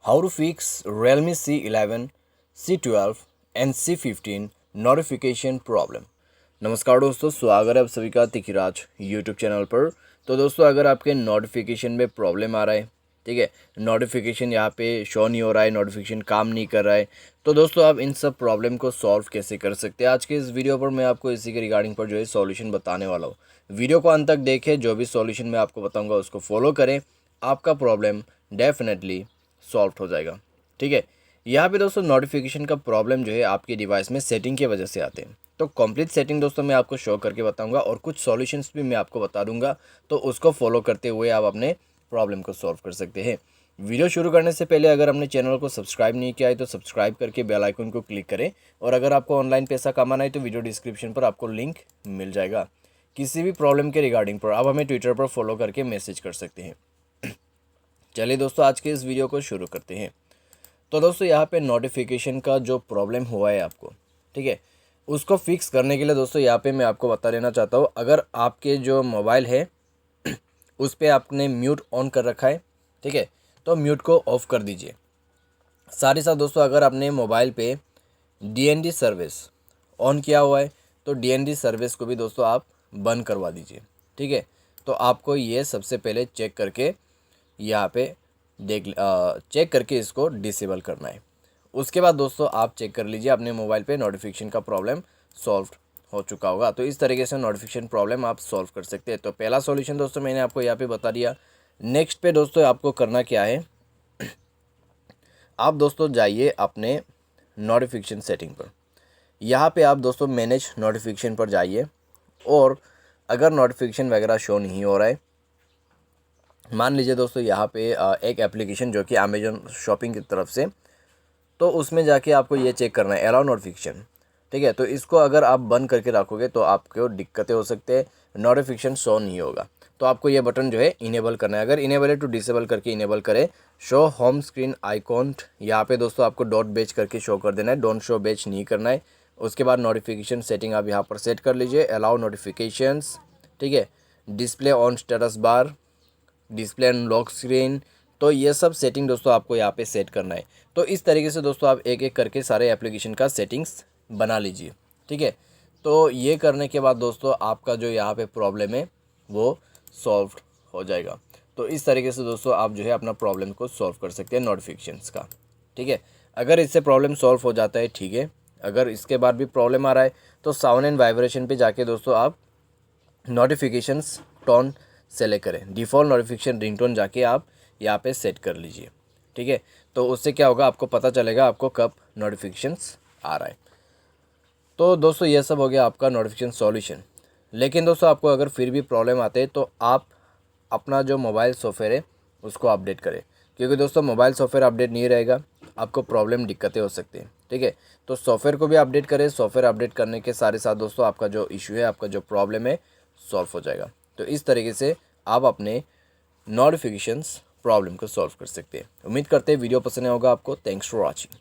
How to fix Realme C11, C12 and C15 notification problem. नमस्कार दोस्तों, स्वागत है आप सभी का तिखिराज यूट्यूब चैनल पर। तो दोस्तों, अगर आपके नोटिफिकेशन में प्रॉब्लम आ रहा है, ठीक है, नोटिफिकेशन यहाँ पे शो नहीं हो रहा है, नोटिफिकेशन काम नहीं कर रहा है, तो दोस्तों आप इन सब प्रॉब्लम को सॉल्व कैसे कर सकते हैं, आज के इस वीडियो पर मैं आपको इसी के रिगार्डिंग पर जो है सॉल्यूशन बताने वाला हूँ। वीडियो को अंत तक देखें, जो भी सॉल्यूशन मैं आपको बताऊँगा उसको फॉलो करें, आपका प्रॉब्लम डेफिनेटली सॉल्व हो जाएगा। ठीक है, यहाँ पे दोस्तों नोटिफिकेशन का प्रॉब्लम जो है आपके डिवाइस में सेटिंग की वजह से आते हैं। तो कंप्लीट सेटिंग दोस्तों मैं आपको शो करके बताऊंगा और कुछ सॉल्यूशंस भी मैं आपको बता दूंगा, तो उसको फॉलो करते हुए आप अपने प्रॉब्लम को सॉल्व कर सकते हैं। वीडियो शुरू करने से पहले अगर हमने चैनल को सब्सक्राइब नहीं किया है तो सब्सक्राइब करके बेल आइकन को क्लिक करें, और अगर आपको ऑनलाइन पैसा कमाना है तो वीडियो डिस्क्रिप्शन पर आपको लिंक मिल जाएगा। किसी भी प्रॉब्लम के रिगार्डिंग पर आप हमें ट्विटर पर फॉलो करके मैसेज कर सकते हैं। चलिए दोस्तों, आज के इस वीडियो को शुरू करते हैं। तो दोस्तों, यहाँ पे नोटिफिकेशन का जो प्रॉब्लम हुआ है आपको, ठीक है, उसको फिक्स करने के लिए दोस्तों यहाँ पे मैं आपको बता देना चाहता हूँ, अगर आपके जो मोबाइल है उस पर आपने म्यूट ऑन कर रखा है, ठीक है, तो म्यूट को ऑफ़ कर दीजिए। साथ ही साथ दोस्तों, अगर आपने मोबाइल पे डीएनडी सर्विस ऑन किया हुआ है तो डीएनडी सर्विस को भी दोस्तों आप बंद करवा दीजिए। ठीक है, तो आपको ये सबसे पहले चेक करके यहाँ पे चेक करके इसको डिसेबल करना है। उसके बाद दोस्तों आप चेक कर लीजिए अपने मोबाइल पे नोटिफिकेशन का प्रॉब्लम सॉल्व हो चुका होगा। तो इस तरीके से नोटिफिकेशन प्रॉब्लम आप सॉल्व कर सकते हैं। तो पहला सॉल्यूशन दोस्तों मैंने आपको यहाँ पे बता दिया। नेक्स्ट पे दोस्तों आपको करना क्या है, आप दोस्तों जाइए अपने नोटिफिकेशन सेटिंग पर। यहाँ पे आप दोस्तों मैनेज नोटिफिकेशन पर जाइए, और अगर नोटिफिकेशन वगैरह शो नहीं हो रहा है, मान लीजिए दोस्तों यहाँ पे एक एप्लीकेशन जो कि अमेजन शॉपिंग की तरफ से, तो उसमें जाके आपको ये चेक करना है अलाउ नोटिफिकेशन। ठीक है, तो इसको अगर आप बंद करके रखोगे तो आपको दिक्कतें हो सकते हैं, नोटिफिकेशन शो नहीं होगा। तो आपको ये बटन जो है इनेबल करना है। अगर इनेबल है तो डिसेबल करके इनेबल करें। शो होम स्क्रीन आइकॉन, यहाँ पे दोस्तों आपको डॉट बेच करके शो कर देना है, डोंट शो बेच नहीं करना है। उसके बाद नोटिफिकेशन सेटिंग आप यहाँ पर सेट कर लीजिए, अलाउ नोटिफिकेशंस, ठीक है, display on status bar, display and lock screen, तो ये सब सेटिंग दोस्तों आपको यहाँ पे सेट करना है। तो इस तरीके से दोस्तों आप एक एक करके सारे एप्लीकेशन का सेटिंग्स बना लीजिए। ठीक है, तो ये करने के बाद दोस्तों आपका जो यहाँ पे प्रॉब्लम है वो सॉल्व हो जाएगा। तो इस तरीके से दोस्तों आप जो है अपना प्रॉब्लम को सॉल्व कर सकते हैं नोटिफिकेशंस का। ठीक है, अगर इससे प्रॉब्लम सॉल्व हो जाता है, ठीक है, अगर इसके बाद भी प्रॉब्लम आ रहा है तो साउंड एंड वाइब्रेशन पे जाके दोस्तों आप नोटिफिकेशंस टोन सेलेक्ट करें। डिफ़ॉल्ट नोटिफिकेशन रिंगटोन जाके आप यहाँ पे सेट कर लीजिए। ठीक है, तो उससे क्या होगा, आपको पता चलेगा आपको कब नोटिफिकेशंस आ रहा है। तो दोस्तों ये सब हो गया आपका नोटिफिकेशन सॉल्यूशन। लेकिन दोस्तों आपको अगर फिर भी प्रॉब्लम आते हैं तो आप अपना जो मोबाइल सॉफ्टवेयर है उसको अपडेट करें, क्योंकि दोस्तों मोबाइल सॉफ्टवेयर अपडेट नहीं रहेगा आपको प्रॉब्लम दिक्कतें हो सकती हैं। ठीक है, तो सॉफ्टवेयर को भी अपडेट करें। सॉफ्टवेयर अपडेट करने के साथ साथ दोस्तों आपका जो इशू है, आपका जो प्रॉब्लम है, सॉल्व हो जाएगा। तो इस तरीके से आप अपने नोटिफिकेशंस प्रॉब्लम को सॉल्व कर सकते हैं। उम्मीद करते हैं वीडियो पसंद आया होगा आपको। Thanks for watching.